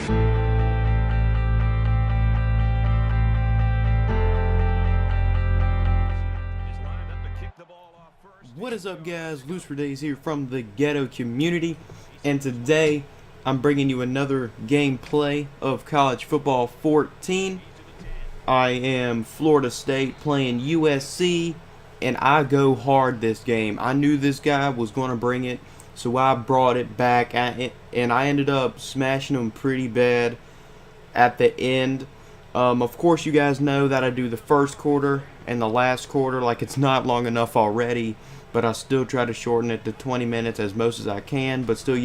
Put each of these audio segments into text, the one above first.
What is up, guys? Loose for Days here from the ghetto community, and today I'm bringing you another gameplay of College Football 14. I am Florida State playing USC, and I go hard this game. I knew this guy was going to bring it, so I brought it back, and I ended up smashing him pretty bad at the end. Of course, you guys know that I do the first quarter and the last quarter, like it's not long enough already, but I still try to shorten it to 20 minutes as most as I can, but still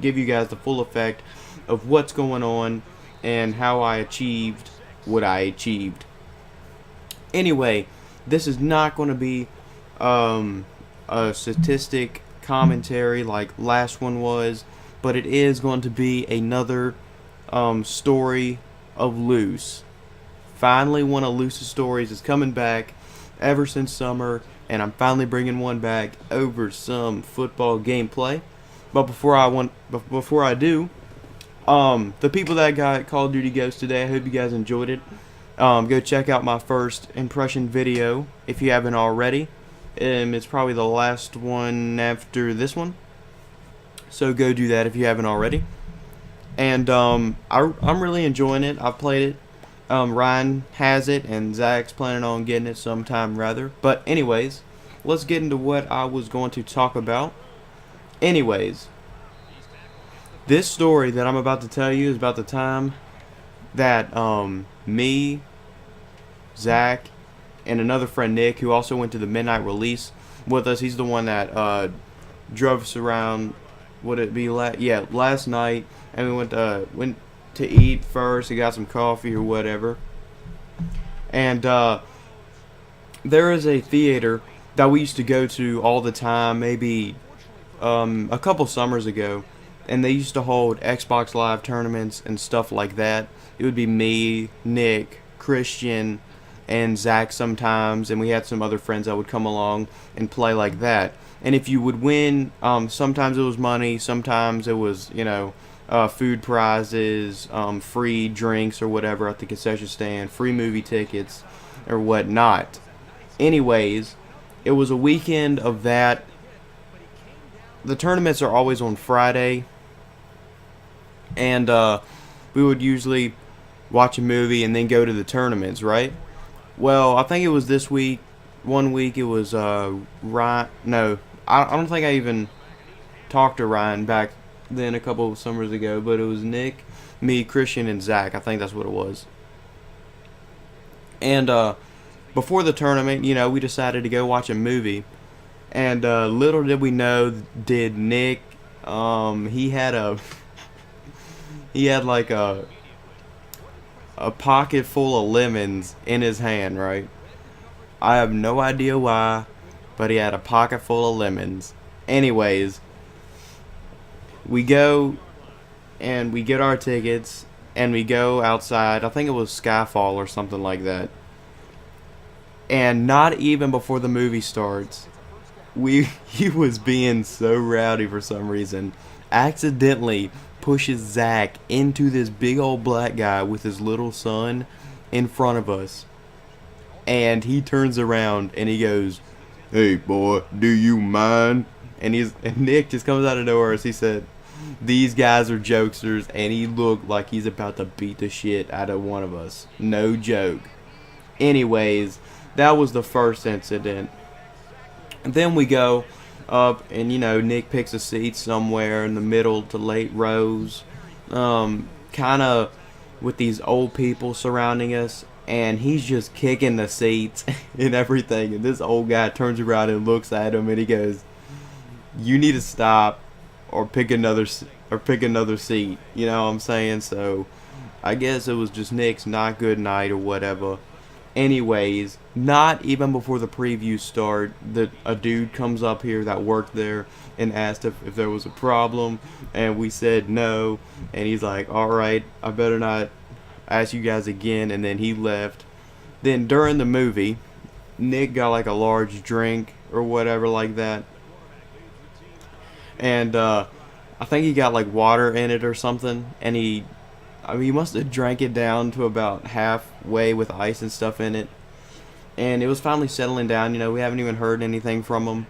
give you guys the full effect of what's going on and how I achieved what I achieved. Anyway, this is not going to be a statistic commentary like last one was, but it is going to be another story of Loose. Finally, one of Loose's stories is coming back ever since summer, and I'm finally bringing one back over some football gameplay. But before I do, the people that got Call of Duty Ghosts today, I hope you guys enjoyed it. Go check out my first impression video if you haven't already. It's probably the last one after this one, so go do that if you haven't already. And I'm really enjoying it. I've played it. Ryan has it, and Zach's planning on getting it sometime rather. But anyways, let's get into what I was going to talk about. Anyways, this story that I'm about to tell you is about the time that me, Zach, and another friend Nick, who also went to the midnight release with us. He's the one that drove us around. Would it be last night? And we went to eat first. We got some coffee or whatever. And there is a theater that we used to go to all the time, maybe a couple summers ago, and they used to hold Xbox Live tournaments and stuff like that. It would be me, Nick, Christian, and Zach sometimes, and we had some other friends that would come along and play like that. And if you would win, sometimes it was money, sometimes it was, food prizes, free drinks or whatever at the concession stand, free movie tickets or whatnot. Anyways, it was a weekend of that. The tournaments are always on Friday, and we would usually watch a movie and then go to the tournaments, right? Well, I think it was this week. One week it was Ryan. No, I don't think I even talked to Ryan back then a couple of summers ago, but it was Nick, me, Christian, and Zach. I think that's what it was. And before the tournament, we decided to go watch a movie. And little did we know, did Nick, he had like a pocket full of lemons in his hand, right? I have no idea why, but he had a pocket full of lemons. Anyways, we go and we get our tickets and we go outside. I think it was Skyfall or something like that. And not even before the movie starts, he was being so rowdy for some reason. Accidentally pushes Zach into this big old black guy with his little son in front of us. And he turns around and he goes, "Hey boy, do you mind?" And Nick just comes out of nowhere as he said, "These guys are jokesters," and he looked like he's about to beat the shit out of one of us. No joke. Anyways, that was the first incident. And then we go up, and Nick picks a seat somewhere in the middle to late rows, kind of with these old people surrounding us, and he's just kicking the seats and everything. And this old guy turns around and looks at him, and he goes, "You need to stop or pick another seat." You know what I'm saying? So I guess it was just Nick's not good night or whatever. Anyways, not even before the previews start, a dude comes up here that worked there and asked if there was a problem, and we said no, and he's like, "Alright, I better not ask you guys again," and then he left. Then during the movie, Nick got like a large drink or whatever like that, and I think he got like water in it or something, and he I mean, he must have drank it down to about halfway with ice and stuff in it. And it was finally settling down. We haven't even heard anything from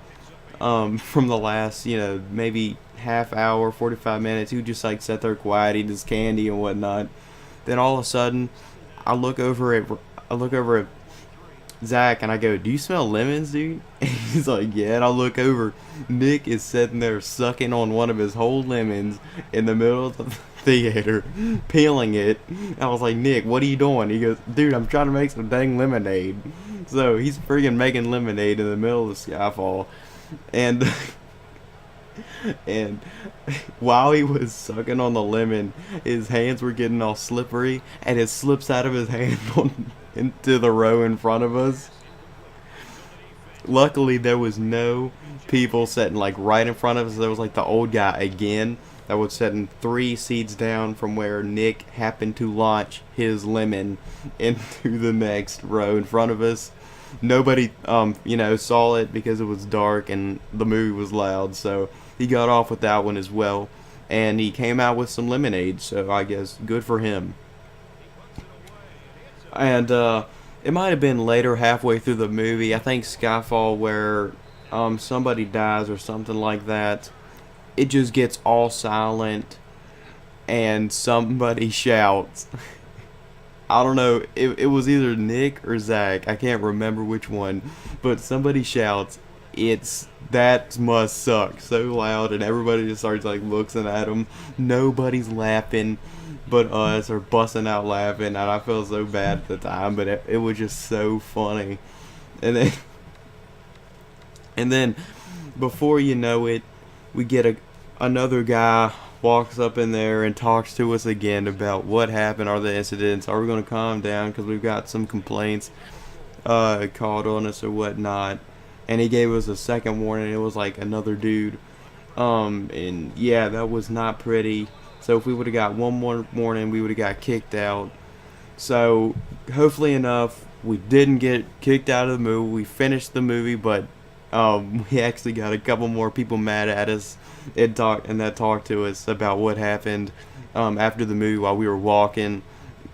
him from the last, maybe half hour, 45 minutes. He would just like sit there quiet, eat his candy and whatnot. Then all of a sudden, I look over at Zach and I go, "Do you smell lemons, dude?" And he's like, "Yeah." And I look over, Nick is sitting there sucking on one of his whole lemons in the middle of the theater, peeling it. And I was like, "Nick, what are you doing?" He goes, "Dude, I'm trying to make some dang lemonade." So he's freaking making lemonade in the middle of Skyfall, and and while he was sucking on the lemon, his hands were getting all slippery, and it slips out of his hand into the row in front of us. Luckily, there was no people sitting like right in front of us. There was like the old guy again that was sitting 3 seats down from where Nick happened to launch his lemon into the next row in front of us. Nobody, saw it because it was dark and the movie was loud, so he got off with that one as well. And he came out with some lemonade, so I guess good for him. And it might have been later, halfway through the movie, I think Skyfall, where somebody dies or something like that. It just gets all silent, and somebody shouts. I don't know, it was either Nick or Zach, I can't remember which one, but somebody shouts, "That must suck," so loud, and everybody just starts like looking at him. Nobody's laughing but us, or busting out laughing, and I felt so bad at the time, but it was just so funny. And then before you know it, we get another guy walks up in there and talks to us again about what happened, are the incidents, are we going to calm down because we've got some complaints called on us or whatnot. And he gave us a second warning. It was like another dude, and yeah, that was not pretty. So if we would have got one more warning, we would have got kicked out. So hopefully enough, we didn't get kicked out of the movie. We finished the movie, but we actually got a couple more people mad at us and talked to us about what happened after the movie while we were walking.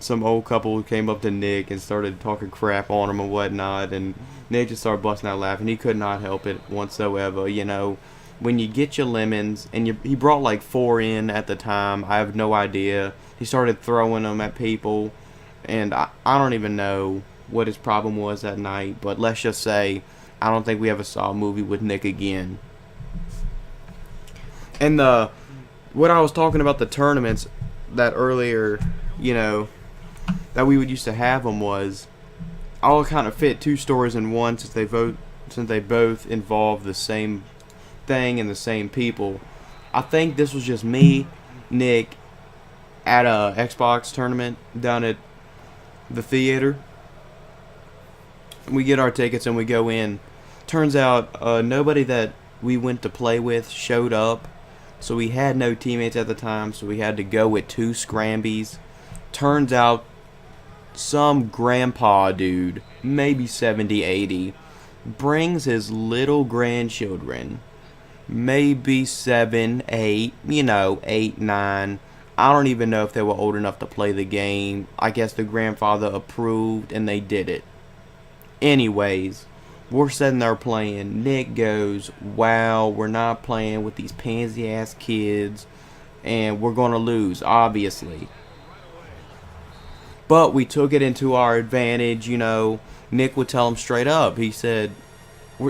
Some old couple came up to Nick and started talking crap on him and whatnot, and Nick just started busting out laughing. He could not help it whatsoever. When you get your lemons, and he brought like 4 in at the time, I have no idea. He started throwing them at people, and I don't even know what his problem was that night, but let's just say I don't think we ever saw a movie with Nick again. And what I was talking about, the tournaments that earlier, that we would used to have them, was I'll kind of fit 2 stories in one since they both involve the same thing and the same people. I think this was just me, Nick, at a Xbox tournament down at the theater. We get our tickets and we go in. Turns out nobody that we went to play with showed up, so we had no teammates at the time, so we had to go with 2 scrambies. Turns out some grandpa dude, maybe 70, 80, brings his little grandchildren, maybe 7, 8, 8, 9. I don't even know if they were old enough to play the game. I guess the grandfather approved and they did it. Anyways, we're sitting there playing. Nick goes, "Wow, we're not playing with these pansy ass kids, and we're gonna lose, obviously." But we took it into our advantage, Nick would tell him straight up. He said,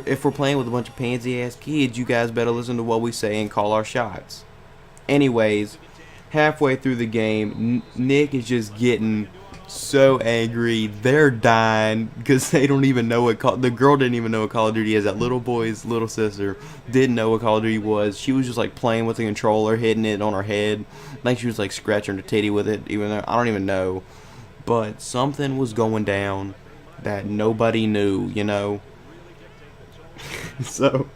"If we're playing with a bunch of pansy ass kids, you guys better listen to what we say and call our shots." Anyways, halfway through the game, Nick is just getting so angry. They're dying because they don't even know the girl didn't even know what Call of Duty is. That little boy's little sister didn't know what Call of Duty was. She was just like playing with the controller, hitting it on her head. I think she was like scratching her titty with it, even though I don't even know. But something was going down that nobody knew, So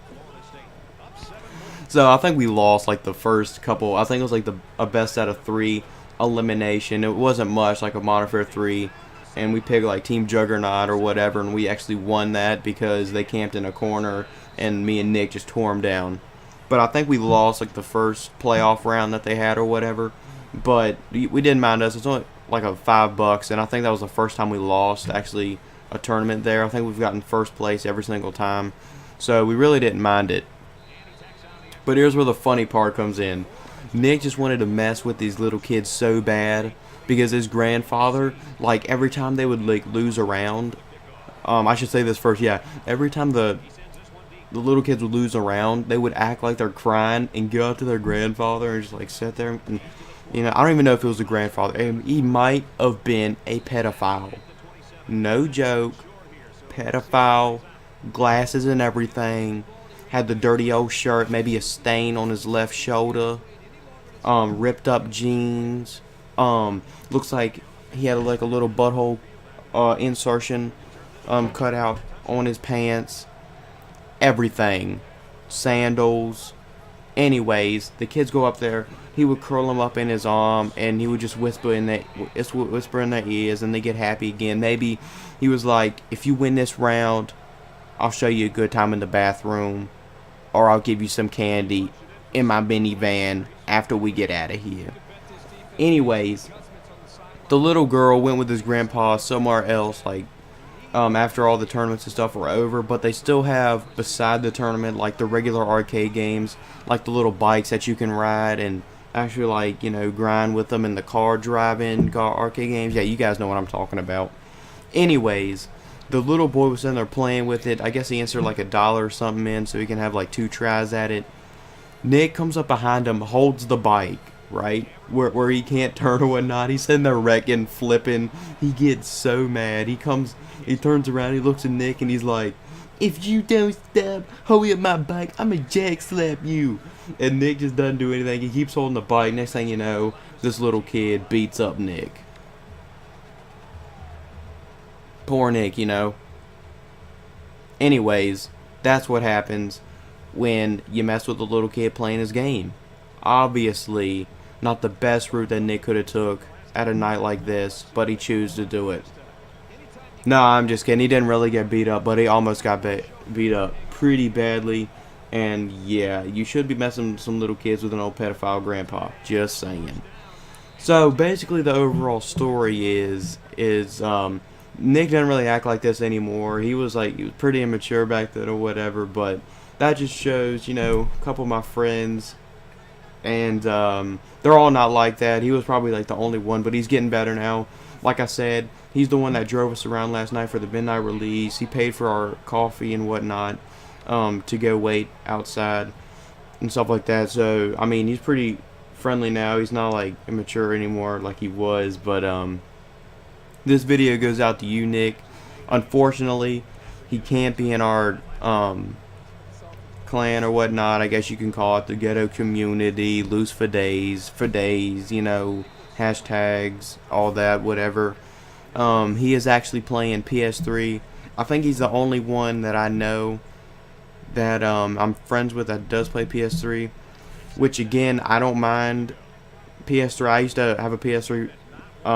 I think we lost like the first couple. I think it was like a best out of 3 elimination. It wasn't much, like a Modern Warfare 3, and we picked like Team Juggernaut or whatever, and we actually won that because they camped in a corner and me and Nick just tore them down. But I think we lost like the first playoff round that they had or whatever. but we didn't mind us. It's only like a $5, and I think that was the first time we lost actually a tournament there. I think we've gotten first place every single time, so we really didn't mind it. But here's where the funny part comes in. Nick just wanted to mess with these little kids so bad because his grandfather, like every time they would like lose a round, I should say this first, yeah. Every time the little kids would lose a round, they would act like they're crying and go up to their grandfather and just like sit there and, I don't even know if it was a grandfather. He might have been a pedophile. No joke. Pedophile, glasses and everything. Had the dirty old shirt, maybe a stain on his left shoulder. Ripped up jeans. Looks like he had like a little butthole insertion cut out on his pants. Everything. Sandals. Anyways, the kids go up there. He would curl them up in his arm, and he would just whisper in their ears, and they get happy again. Maybe he was like, "If you win this round, I'll show you a good time in the bathroom, or I'll give you some candy in my minivan after we get out of here." Anyways, the little girl went with his grandpa somewhere else, like after all the tournaments and stuff were over, but they still have, beside the tournament, like the regular arcade games, like the little bikes that you can ride and actually like, grind with them in the car driving arcade games. Yeah, you guys know what I'm talking about. Anyways, the little boy was in there playing with it. I guess he entered like $1 or something in so he can have like 2 tries at it. Nick comes up behind him, holds the bike, right? Where he can't turn or whatnot. He's sitting there wrecking, flipping. He gets so mad. He turns around, he looks at Nick, and he's like, "If you don't stop holding up my bike, I'ma jack slap you." And Nick just doesn't do anything. He keeps holding the bike. Next thing you know, this little kid beats up Nick. Poor Nick, Anyways, that's what happens when you mess with a little kid playing his game. Obviously, not the best route that Nick could have took at a night like this, but he chose to do it. No, I'm just kidding. He didn't really get beat up, but he almost got beat up pretty badly. And yeah, you should be messing with some little kids with an old pedophile grandpa. Just saying. So basically, the overall story is Nick doesn't really act like this anymore. He was pretty immature back then or whatever. But that just shows, a couple of my friends, and they're all not like that. He was probably like the only one, but he's getting better now. Like I said, he's the one that drove us around last night for the midnight release. He paid for our coffee and whatnot to go wait outside and stuff like that. So, I mean, he's pretty friendly now. He's not like immature anymore like he was. But this video goes out to you, Nick. Unfortunately, he can't be in our clan or whatnot. I guess you can call it the ghetto community, loose for days, hashtags, all that, whatever. He is actually playing PS3. I think he's the only one that I know that I'm friends with that does play PS3, which again, I don't mind PS3. I used to have a PS3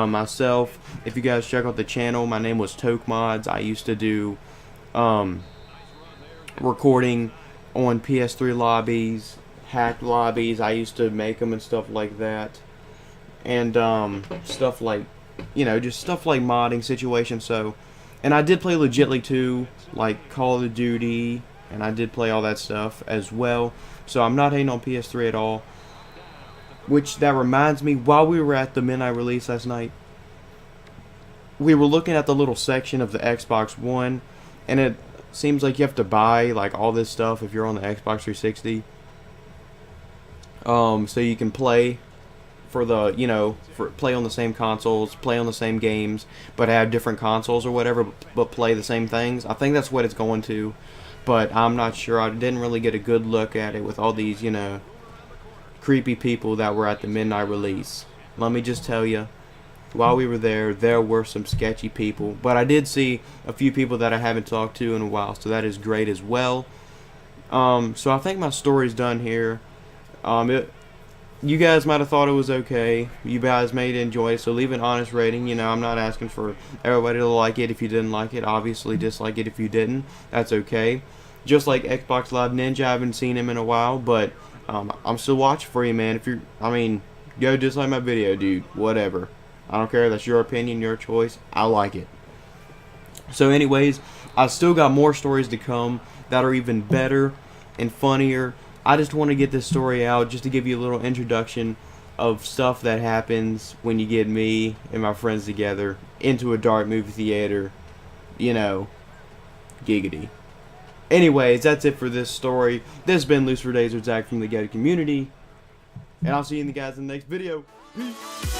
myself. If you guys check out the channel, my name was Toke Mods. I used to do recording on PS3 lobbies, hacked lobbies. I used to make them and stuff like that. And stuff like, just stuff like modding situations. So, and I did play legitly too, like Call of Duty, and I did play all that stuff as well. So I'm not hating on PS3 at all. Which, that reminds me, while we were at the midnight release last night, we were looking at the little section of the Xbox One, and it seems like you have to buy like all this stuff if you're on the Xbox 360. So you can play for the, play on the same consoles, play on the same games, but have different consoles or whatever, but play the same things. I think that's what it's going to, but I'm not sure. I didn't really get a good look at it with all these, creepy people that were at the midnight release. Let me just tell you, while we were there were some sketchy people, but I did see a few people that I haven't talked to in a while, so that is great as well. So I think my story's done here. You guys might have thought it was okay. You guys may enjoy it, so leave an honest rating. I'm not asking for everybody to like it if you didn't like it. Obviously, dislike it if you didn't. That's okay. Just like Xbox Live Ninja, I haven't seen him in a while, but I'm still watching for you, man. Go dislike my video, dude. Whatever. I don't care. That's your opinion, your choice. I like it. So anyways, I still got more stories to come that are even better and funnier. I just want to get this story out just to give you a little introduction of stuff that happens when you get me and my friends together into a dark movie theater. You know, giggity. Anyways, that's it for this story. This has been Loose for Days with Zach from the Ghetto Community. And I'll see you guys in the next video. Peace.